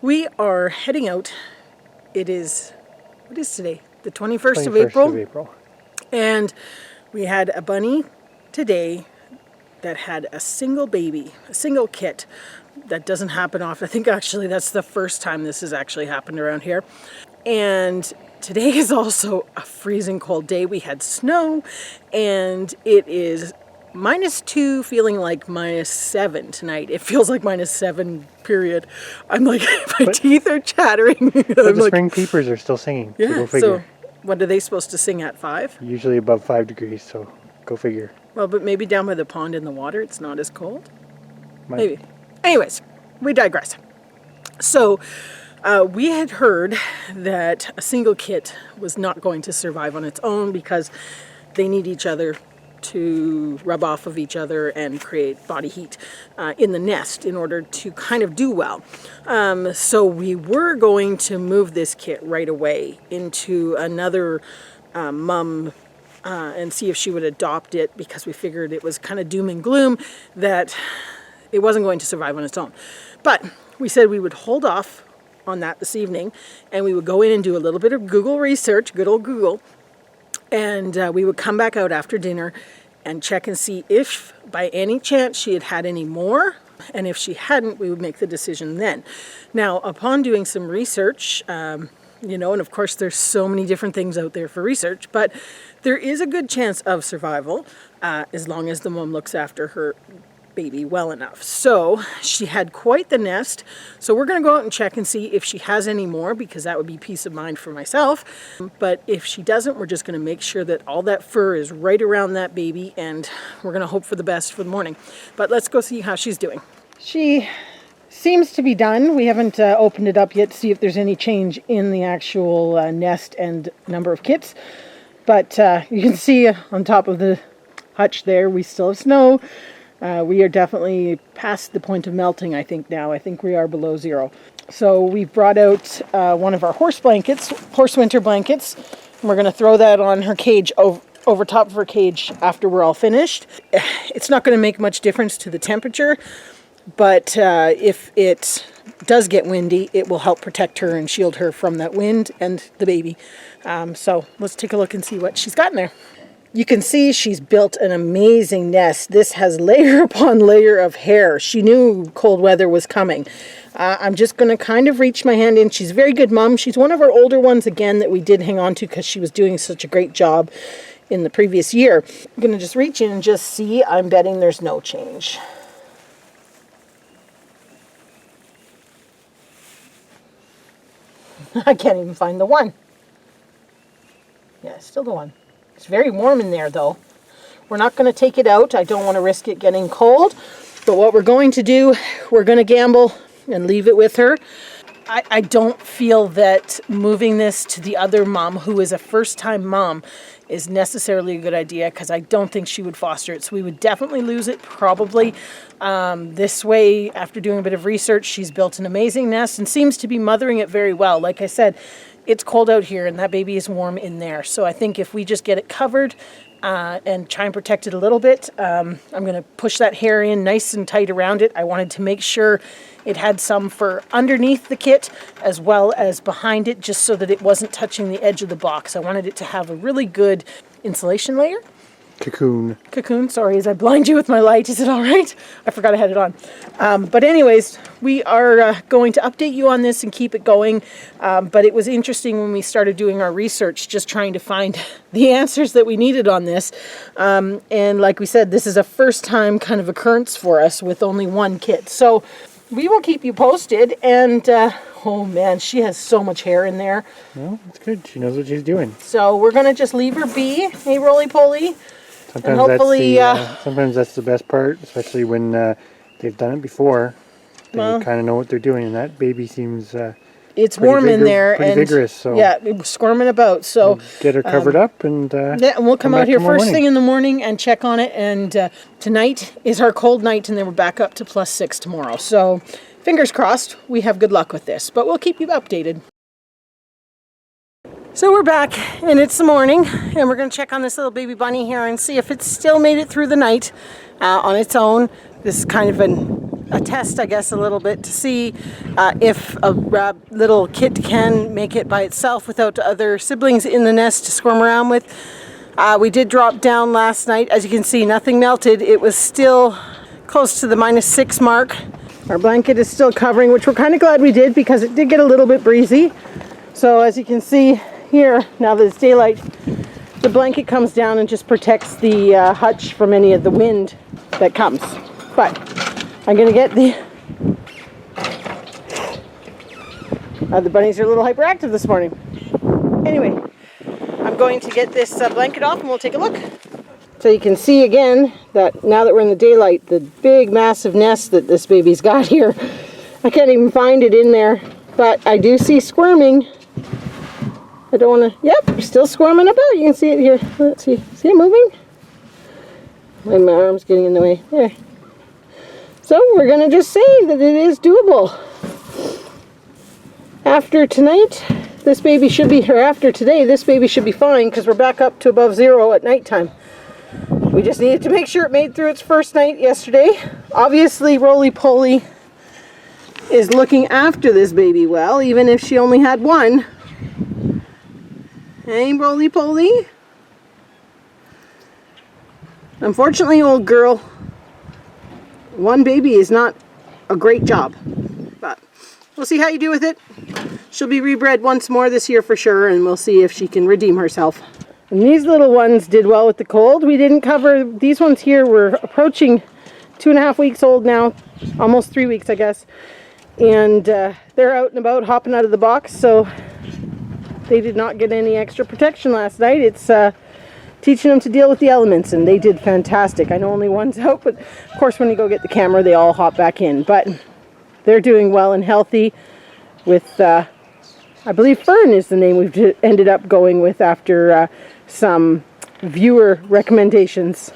We are heading out. It is, what is today? The 21st of April. And we had a bunny today that had a single baby, a single kit. That doesn't happen often. I think actually that's the first time this has actually happened around here. And today is also a freezing cold day. We had snow and it is -2 feeling like -7 tonight. It feels like -7 period. I'm like, my teeth are chattering. But the spring peepers are still singing. Yeah, so go figure. So what are they supposed to sing at 5? Usually above 5 degrees, so go figure. Well, but maybe down by the pond in the water it's not as cold. Maybe. Anyways, we digress. So we had heard that a single kit was not going to survive on its own because they need each other to rub off of each other and create body heat in the nest in order to kind of do well. So we were going to move this kit right away into another mum and see if she would adopt it, because we figured it was kind of doom and gloom that it wasn't going to survive on its own. But we said we would hold off on that this evening and we would go in and do a little bit of Google research, good old Google, and we would come back out after dinner and check and see if by any chance she had had any more, and if she hadn't, we would make the decision then. Now, upon doing some research, and of course there's so many different things out there for research, but there is a good chance of survival as long as the mom looks after her baby well enough. So she had quite the nest. So we're going to go out and check and see if she has any more, because that would be peace of mind for myself. But if she doesn't, we're just going to make sure that all that fur is right around that baby, and we're going to hope for the best for the morning. But let's go see how she's doing. She seems to be done. We haven't opened it up yet to see if there's any change in the actual nest and number of kits. But you can see on top of the hutch there, we still have snow. We are definitely past the point of melting, I think now. I think we are below 0. So we've brought out one of our horse winter blankets. And we're going to throw that on her cage, over top of her cage after we're all finished. It's not going to make much difference to the temperature, but if it does get windy, it will help protect her and shield her from that wind and the baby. So let's take a look and see what she's got in there. You can see she's built an amazing nest. This has layer upon layer of hair. She knew cold weather was coming. I'm just going to kind of reach my hand in. She's a very good mom. She's one of our older ones, again, that we did hang on to because she was doing such a great job in the previous year. I'm going to just reach in and just see. I'm betting there's no change. I can't even find the one. Yeah, still the one. It's very warm in there, though. We're not going to take it out. I don't want to risk it getting cold. But what we're going to do, we're going to gamble and leave it with her. I don't feel that moving this to the other mom, who is a first-time mom, is necessarily a good idea, because I don't think she would foster it. So we would definitely lose it, probably. This way, after doing a bit of research, she's built an amazing nest and seems to be mothering it very well. Like I said, it's cold out here and that baby is warm in there. So I think if we just get it covered and try and protect it a little bit, I'm going to push that hair in nice and tight around it. I wanted to make sure it had some fur underneath the kit as well as behind it, just so that it wasn't touching the edge of the box. I wanted it to have a really good insulation layer. Cocoon, sorry, as I blind you with my light. Is it all right? I forgot I had it on. But anyways, we are going to update you on this and keep it going. But it was interesting when we started doing our research, just trying to find the answers that we needed on this. And like we said, this is a first time kind of occurrence for us with only one kit. So we will keep you posted. And oh man, she has so much hair in there. Well, that's good. She knows what she's doing. So we're going to just leave her be, hey, roly-poly. Sometimes that's the best part, especially when they've done it before. They kind of know what they're doing, and that baby seems it's warm in there pretty and vigorous. So yeah, squirming about. So we'll get her covered up, and and we'll come out here first thing in the morning and check on it. And tonight is our cold night, and then we're back up to +6 tomorrow. So fingers crossed, we have good luck with this, but we'll keep you updated. So we're back and it's the morning, and we're going to check on this little baby bunny here and see if it's still made it through the night on its own. This is kind of an a test, I guess, a little bit to see if a little kit can make it by itself without other siblings in the nest to squirm around with. We did drop down last night. As you can see, nothing melted. It was still close to the -6 mark. Our blanket is still covering, which we're kind of glad we did because it did get a little bit breezy. So as you can see here, now that it's daylight, the blanket comes down and just protects the hutch from any of the wind that comes. But I'm going to get the bunnies are a little hyperactive this morning. Anyway, I'm going to get this blanket off and we'll take a look. So you can see again that now that we're in the daylight, the big massive nest that this baby's got here, I can't even find it in there, but I do see squirming. I don't want to, yep, still squirming about. You can see it here. Let's see it moving? My arm's getting in the way. There. So we're going to just say that it is doable. After tonight, this baby should be, or after today, this baby should be fine because we're back up to above 0 at nighttime. We just needed to make sure it made through its first night yesterday. Obviously, Roly Poly is looking after this baby well, even if she only had one. Hey, Roly Poly. Unfortunately, old girl, one baby is not a great job, but we'll see how you do with it. She'll be rebred once more this year for sure, and we'll see if she can redeem herself. And these little ones did well with the cold. We didn't cover, these ones here were approaching 2.5 weeks old now, almost 3 weeks I guess, and they're out and about hopping out of the box, so they did not get any extra protection last night. It's teaching them to deal with the elements, and they did fantastic. I know only one's out, but of course when you go get the camera, they all hop back in. But they're doing well and healthy with, I believe Fern is the name we've ended up going with after some viewer recommendations.